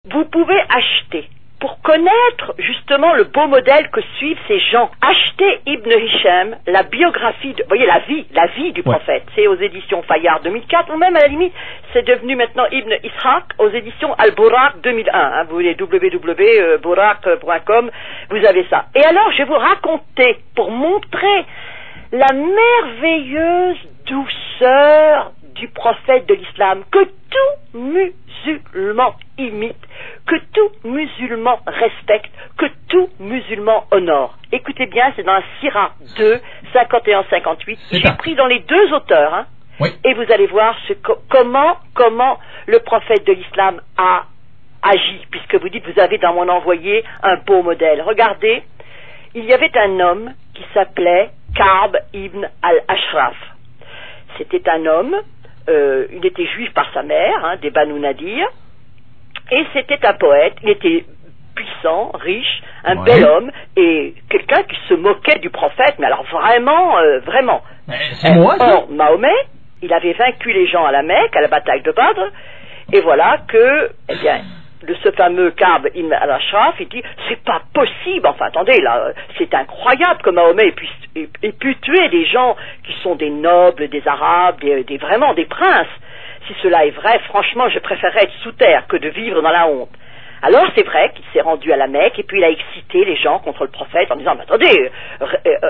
vous pouvez acheter, pour connaître justement le beau modèle que suivent ces gens, achetez Ibn Hisham, la biographie, vous voyez la vie du prophète, c'est aux éditions Fayard 2004, ou même à la limite, c'est devenu maintenant Ibn Ishaq aux éditions Al-Buraq 2001, hein, vous voulez www.buraq.com, vous avez ça. Et alors je vais vous raconter, pour montrer la merveilleuse douceur du prophète de l'islam, que tout musulman imite, que tout musulman respecte, que tout musulman honore. Écoutez bien, c'est dans la Sira 2, 51-58. J'ai pris dans les deux auteurs, hein, et vous allez voir comment le prophète de l'islam a agi, puisque vous dites, vous avez dans mon envoyé un beau modèle. Regardez, il y avait un homme qui s'appelait Ka'b ibn al-Ashraf. C'était un homme, il était juif par sa mère, hein, des Banu Nadir, et c'était un poète, il était puissant, riche, un bel homme, et quelqu'un qui se moquait du prophète, mais alors vraiment. C'est moi, ça? Or, Mahomet, il avait vaincu les gens à la Mecque, à la bataille de Badr, et voilà que, eh bien, ce fameux Ka'b ibn al-Ashraf, il dit, c'est pas possible, enfin attendez, là, c'est incroyable que Mahomet ait pu tuer des gens qui sont des nobles, des arabes, vraiment des princes. Si cela est vrai, franchement, je préférerais être sous terre que de vivre dans la honte. Alors c'est vrai qu'il s'est rendu à la Mecque et puis il a excité les gens contre le prophète en disant, mais attendez,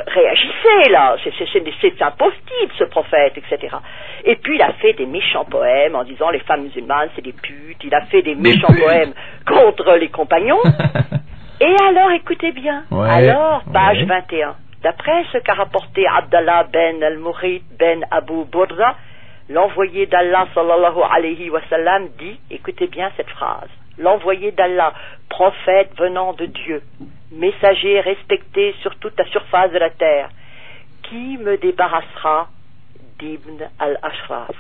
réagissez là, c'est impossible ce prophète, etc. Et puis il a fait des méchants poèmes en disant les femmes musulmanes c'est des putes, il a fait des méchants poèmes contre les compagnons. Et alors écoutez bien, page 21, d'après ce qu'a rapporté Abdallah ben al-Mughith ben Abu Burda, l'envoyé d'Allah sallallahu alayhi wa sallam dit, écoutez bien cette phrase, l'envoyé d'Allah, prophète venant de Dieu, messager respecté sur toute la surface de la terre, qui me débarrassera d'Ibn al-Ashraf?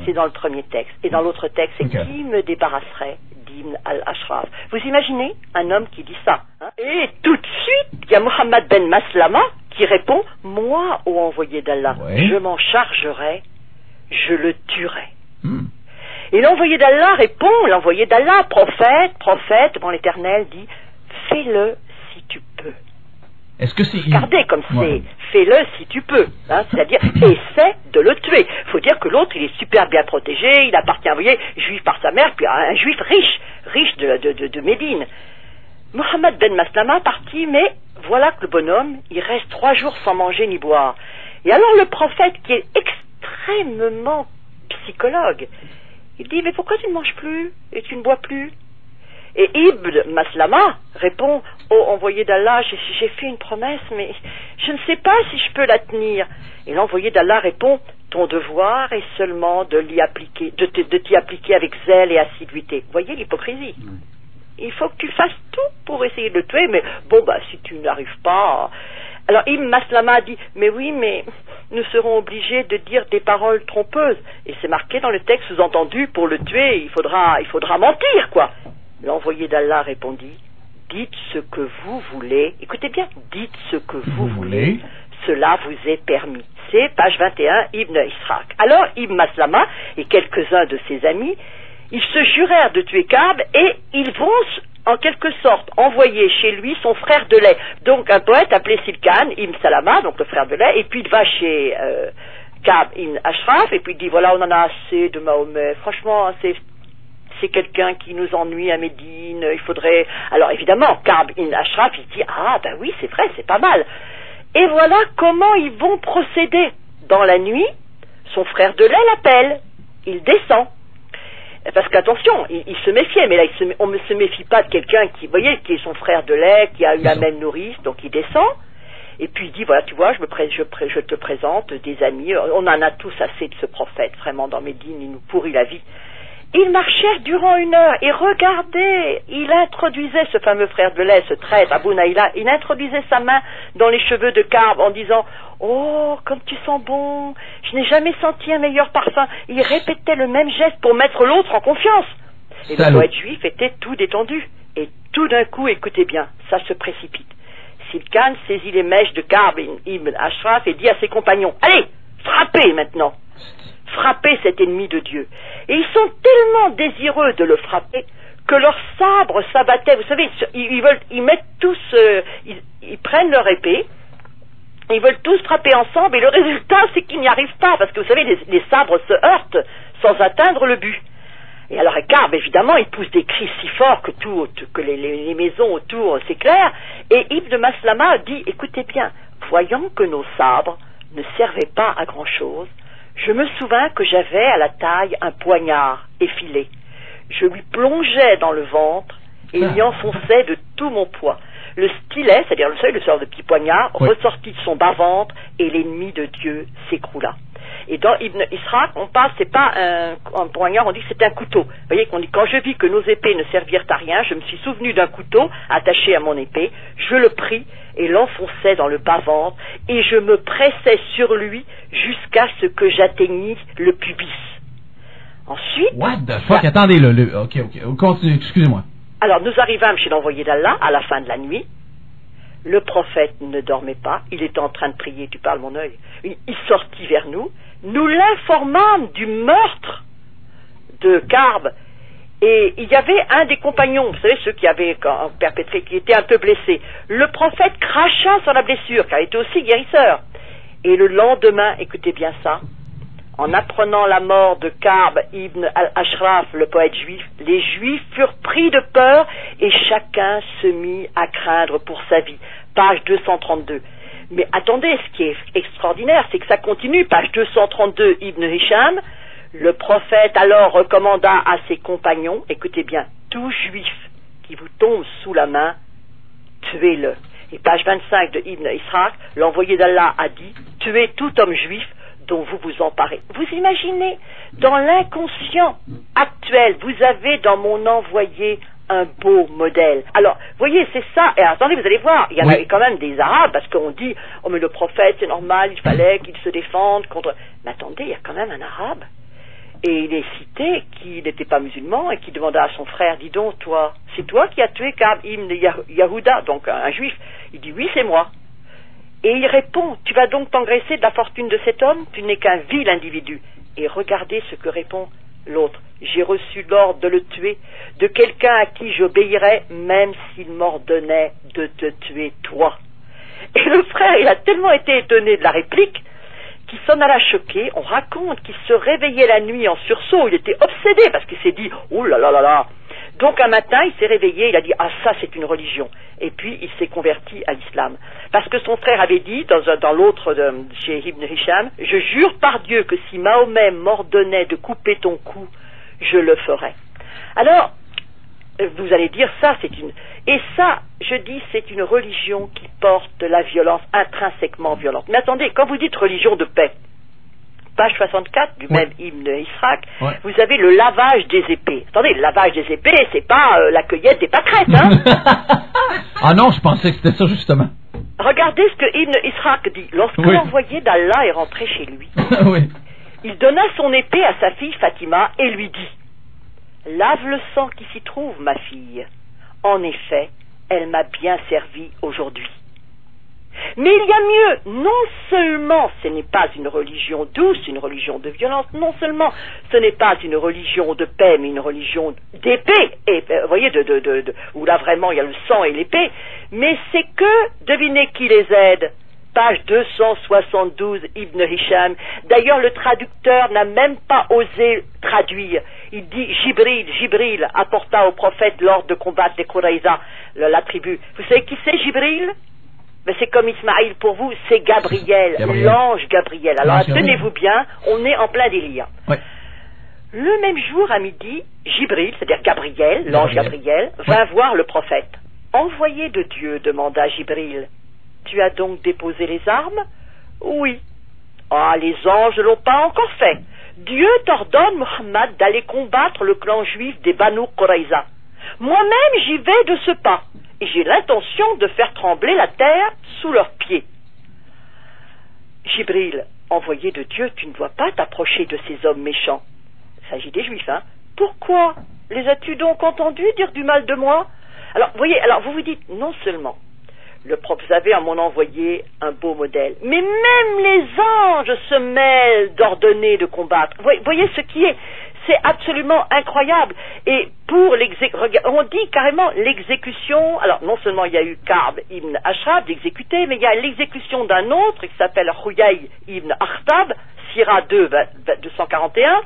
C'est dans le premier texte. Et dans l'autre texte, c'est qui me débarrasserait d'Ibn al-Ashraf? Vous imaginez un homme qui dit ça, hein? Et tout de suite, il y a Muhammad ben Maslama qui répond, moi, ô envoyé d'Allah, je m'en chargerai, je le tuerai. Et l'envoyé d'Allah répond, l'envoyé d'Allah, prophète, bon l'Éternel dit, fais-le si tu peux. Est-ce que c'est... Regardez comme c'est, fais-le si tu peux, hein, c'est-à-dire, essaie de le tuer. Il faut dire que l'autre, il est super bien protégé, il appartient, vous voyez, juif par sa mère, puis un juif riche de Médine. Mohammed ben Maslama parti, mais voilà que le bonhomme, il reste 3 jours sans manger ni boire. Et alors le prophète, qui est extrêmement psychologue, il dit, mais pourquoi tu ne manges plus et tu ne bois plus? Et Ibn Maslama répond, oh envoyé d'Allah, j'ai fait une promesse, mais je ne sais pas si je peux la tenir. Et l'envoyé d'Allah répond, ton devoir est seulement de t'y appliquer avec zèle et assiduité. Vous voyez l'hypocrisie? Il faut que tu fasses tout pour essayer de le tuer, mais bon, si tu n'arrives pas... Alors Ibn Maslama dit, mais oui, mais nous serons obligés de dire des paroles trompeuses. Et c'est marqué dans le texte sous-entendu, pour le tuer, il faudra mentir, quoi. L'envoyé d'Allah répondit, dites ce que vous voulez, écoutez bien, dites ce que vous voulez, cela vous est permis. C'est page 21, Ibn Ishaq. Alors Ibn Maslama et quelques-uns de ses amis, ils se jurèrent de tuer Ka'b et ils vont en quelque sorte envoyer chez lui son frère de lait. Donc un poète appelé Silkan Ibn Salama, donc le frère de lait, et puis il va chez Ka'b ibn Ashraf et puis il dit, voilà, on en a assez de Mahomet, franchement c'est quelqu'un qui nous ennuie à Médine, il faudrait... Alors évidemment, Ka'b ibn Ashraf, il dit, ah ben oui, c'est vrai, c'est pas mal. Et voilà comment ils vont procéder. Dans la nuit, son frère de lait l'appelle, il descend. Parce qu'attention, il se méfiait, mais là on ne se méfie pas de quelqu'un qui, vous voyez, qui est son frère de lait, qui a eu la même nourrice, donc il descend, et puis il dit, voilà, tu vois, je te présente des amis, on en a tous assez de ce prophète, vraiment dans Médine, il nous pourrit la vie. Ils marchèrent durant 1 heure, et regardez, il introduisait, ce fameux frère de lait, ce traître, Abu Naïla, il introduisait sa main dans les cheveux de Ka'b en disant, oh, comme tu sens bon, je n'ai jamais senti un meilleur parfum. Il répétait le même geste pour mettre l'autre en confiance. Et le poète juif était tout détendu. Et tout d'un coup, écoutez bien, ça se précipite. Silkan saisit les mèches de Ka'b ibn Ashraf et dit à ses compagnons, allez, frappez maintenant. Frappez cet ennemi de Dieu. Et ils sont tellement désireux de le frapper que leurs sabres s'abattaient. Vous savez, ils mettent tous, ils prennent leur épée, ils veulent tous frapper ensemble, et le résultat, c'est qu'ils n'y arrivent pas, parce que vous savez, les sabres se heurtent sans atteindre le but. Et alors Karb, évidemment, il pousse des cris si forts que les maisons autour s'éclairent, et Ibn Maslama dit, écoutez bien, voyant que nos sabres ne servaient pas à grand-chose, je me souvins que j'avais à la taille un poignard effilé. Je lui plongeais dans le ventre et y enfonçais de tout mon poids. Le stylet, c'est-à-dire le sort de petit poignard, ressortit de son bas-ventre et l'ennemi de Dieu s'écroula. Et dans Ibn Ishaq, on parle, c'est pas un poignard, on dit que c'est un couteau. Vous voyez qu'on dit, quand je vis que nos épées ne servirent à rien, je me suis souvenu d'un couteau attaché à mon épée, je le pris et l'enfonçai dans le bas-ventre, et je me pressais sur lui jusqu'à ce que j'atteignis le pubis. Ensuite... What the fuck? Attendez, ok, continue, excusez-moi. Alors, nous arrivâmes chez l'envoyé d'Allah à la fin de la nuit. Le prophète ne dormait pas, il était en train de prier, tu parles mon œil. Il sortit vers nous, nous l'informâmes du meurtre de Karb, et il y avait un des compagnons, vous savez, ceux qui avaient perpétré, qui était un peu blessé. Le prophète cracha sur la blessure, car il était aussi guérisseur. Et le lendemain, écoutez bien ça, en apprenant la mort de Karb ibn al-Ashraf, le poète juif, les juifs furent pris de peur et chacun se mit à craindre pour sa vie. Page 232. Mais attendez, ce qui est extraordinaire, c'est que ça continue. Page 232, Ibn Hisham. Le prophète alors recommanda à ses compagnons, écoutez bien, tout juif qui vous tombe sous la main, tuez-le. Et page 25 de Ibn Ishaq, l'envoyé d'Allah a dit, tuez tout homme juif dont vous vous emparez. Vous imaginez, dans l'inconscient actuel, vous avez dans mon envoyé un beau modèle. Alors, voyez, c'est ça, et attendez, vous allez voir, il y en avait quand même des Arabes, parce qu'on dit, oh mais le prophète, c'est normal, il fallait qu'il se défende contre... Mais attendez, il y a quand même un Arabe, et il est cité qu'il n'était pas musulman, et qui demanda à son frère, dis donc, toi, c'est toi qui as tué Karb ibn Yahuda, donc un juif. Il dit, oui, c'est moi. Et il répond, tu vas donc t'engraisser de la fortune de cet homme, tu n'es qu'un vil individu. Et regardez ce que répond l'autre, j'ai reçu l'ordre de le tuer, de quelqu'un à qui j'obéirais, même s'il m'ordonnait de te tuer toi. Et le frère, il a tellement été étonné de la réplique, qu'il s'en alla choqué. On raconte qu'il se réveillait la nuit en sursaut, il était obsédé, parce qu'il s'est dit, oh là là là là. Donc un matin, il s'est réveillé, il a dit, ah ça c'est une religion. Et puis il s'est converti à l'islam. Parce que son frère avait dit, dans l'autre chez Ibn Hisham, je jure par Dieu que si Mahomet m'ordonnait de couper ton cou, je le ferais. Alors, vous allez dire, ça c'est une... Et ça, je dis, c'est une religion qui porte de la violence, intrinsèquement violente. Mais attendez, quand vous dites religion de paix, page 64 du même Ibn Ishaq, vous avez le lavage des épées. Attendez, le lavage des épées, c'est pas la cueillette des pâquerettes, hein. Ah non, je pensais que c'était ça, justement. Regardez ce que Ibn Ishaq dit. Lorsque l'envoyé d'Allah est rentré chez lui, il donna son épée à sa fille Fatima et lui dit, lave le sang qui s'y trouve, ma fille. En effet, elle m'a bien servi aujourd'hui. Mais il y a mieux, non seulement ce n'est pas une religion douce, une religion de violence, non seulement ce n'est pas une religion de paix, mais une religion d'épée, et vous voyez, où là vraiment il y a le sang et l'épée, mais c'est que, devinez qui les aide, page 272, Ibn Hisham. D'ailleurs, le traducteur n'a même pas osé traduire. Il dit Jibril apporta au prophète l'ordre de combattre les Quraïza, la tribu. Vous savez qui c'est Jibril? Mais c'est comme Ismaïl pour vous, c'est Gabriel, l'ange Gabriel. Alors tenez-vous bien, on est en plein délire. Le même jour à midi, Jibril, c'est-à-dire Gabriel, l'ange Gabriel, vint voir le prophète. Envoyé de Dieu, demanda Jibril, tu as donc déposé les armes? Oui. Ah, les anges ne l'ont pas encore fait. Dieu t'ordonne, Muhammad, d'aller combattre le clan juif des Banu Quraïza. Moi-même, j'y vais de ce pas. Et j'ai l'intention de faire trembler la terre sous leurs pieds. Jibril, envoyé de Dieu, tu ne dois pas t'approcher de ces hommes méchants. Il s'agit des juifs, hein. Pourquoi? Les as-tu donc entendus dire du mal de moi? Alors, vous voyez, alors vous vous dites, non seulement Vous avez à m'en envoyé un beau modèle. Mais même les anges se mêlent d'ordonner de combattre. Voyez ce qui est. C'est absolument incroyable. Et pour on dit carrément l'exécution. Alors non seulement il y a eu Ka'b ibn Ashraf d'exécuter, mais il y a l'exécution d'un autre qui s'appelle Huyay ibn Akhtab, Sira 2, 241.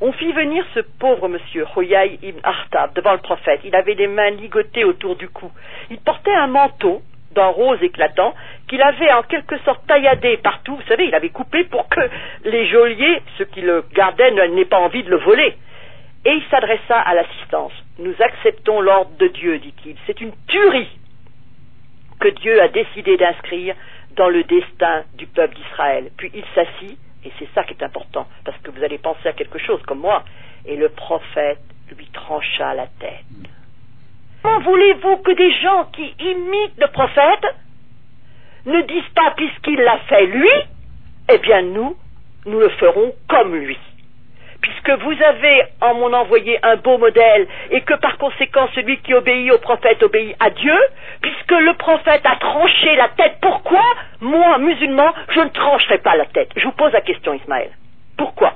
On fit venir ce pauvre monsieur, Huyay ibn Akhtab, devant le prophète. Il avait les mains ligotées autour du cou. Il portait un manteau d'un rose éclatant qu'il avait en quelque sorte tailladé partout. Vous savez, il avait coupé pour que les geôliers, ceux qui le gardaient, n'aient pas envie de le voler. Et il s'adressa à l'assistance. Nous acceptons l'ordre de Dieu, dit-il. C'est une tuerie que Dieu a décidé d'inscrire dans le destin du peuple d'Israël. Puis il s'assit, et c'est ça qui est important, parce que vous allez penser à quelque chose comme moi, et le prophète lui trancha la tête. Comment voulez-vous que des gens qui imitent le prophète ne disent pas, puisqu'il l'a fait lui, eh bien nous le ferons comme lui. Puisque vous avez en m'en envoyé un beau modèle, et que par conséquent celui qui obéit au prophète obéit à Dieu, puisque le prophète a tranché la tête, pourquoi, moi, musulman, je ne trancherai pas la tête? Je vous pose la question, Ismaël. Pourquoi?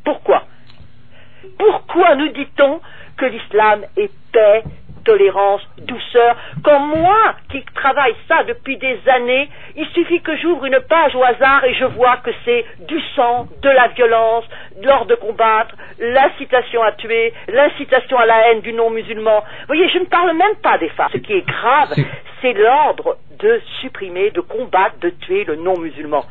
Pourquoi nous dit-on que l'islam est paix, tolérance, douceur, quand moi, qui travaille ça depuis des années, il suffit que j'ouvre une page au hasard et je vois que c'est du sang, de la violence, l'ordre de combattre, l'incitation à tuer, l'incitation à la haine du non-musulman. Vous voyez, je ne parle même pas des femmes. Ce qui est grave, c'est l'ordre de supprimer, de combattre, de tuer le non-musulman.